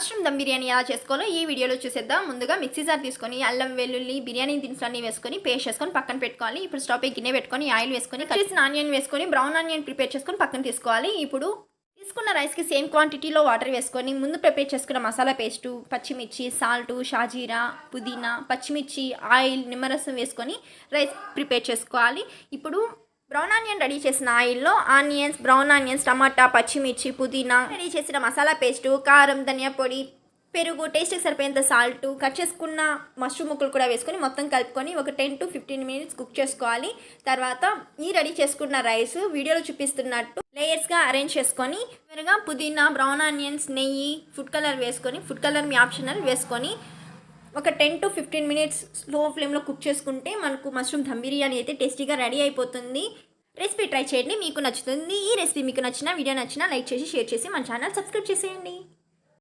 Mushroom dum biryani ఎలా చేసుకోవాలో ఈ వీడియోలో చూసేద్దాం. ముందుగా మిక్సీ జార్ తీసుకొని అల్లం వెల్లుల్లి బిర్యానీ దినుసులన్నీ వేసుకొని పేస్ట్ చేసుకొని పక్కన పెట్టుకోవాలి. ఇప్పుడు స్టవ్ పై గిన్నె పెట్టుకొని ఆయిల్ వేసుకొని కట్ చేసిన ఆనియన్ వేసుకొని బ్రౌన్ ఆనియన్ ప్రిపేర్ చేసుకొని పక్కన తీసుకోవాలి. ఇప్పుడు తీసుకున్న రైస్కి సేమ్ క్వాంటిటీలో వాటర్ వేసుకొని ముందు ప్రిపేర్ చేసుకున్న మసాలా పేస్టు, పచ్చిమిర్చి, సాల్టు, షాజీరా, పుదీనా, పచ్చిమిర్చి, ఆయిల్, నిమ్మరసం వేసుకొని రైస్ ప్రిపేర్ చేసుకోవాలి. ఇప్పుడు బ్రౌన్ ఆనియన్ రెడీ చేసిన ఆయిల్లో ఆనియన్స్, బ్రౌన్ ఆనియన్స్, టమాటా, పచ్చిమిర్చి, పుదీనా, రెడీ చేసిన మసాలా పేస్టు, కారం, ధనియా పొడి, పెరుగు, టేస్ట్కి సరిపోయేంత సాల్ట్, కట్ చేసుకున్న మష్రూమ్ ముక్కలు కూడా వేసుకొని మొత్తం కలుపుకొని ఒక 10 to 15 minutes కుక్ చేసుకోవాలి. తర్వాత ఈ రెడీ చేసుకున్న రైస్ వీడియోలో చూపిస్తున్నట్టు లేయర్స్గా అరేంజ్ చేసుకొని చివరిగా పుదీనా, బ్రౌన్ ఆనియన్స్, నెయ్యి, ఫుడ్ కలర్ వేసుకొని, ఫుడ్ కలర్ మీ ఆప్షనల్, వేసుకొని ఒక 10 to 15 minutes స్లో ఫ్లేమ్లో కుక్ చేసుకుంటే మనకు మష్రూమ్ దమ్ బిర్యానీ అయితే టేస్టీగా రెడీ అయిపోతుంది. రెసిపీ ట్రై చేయండి, మీకు నచ్చుతుంది. ఈ రెసిపీ మీకు నచ్చిన వీడియో నచ్చినా లైక్ చేసి షేర్ చేసి మన ఛానల్ సబ్స్క్రైబ్ చేసేయండి.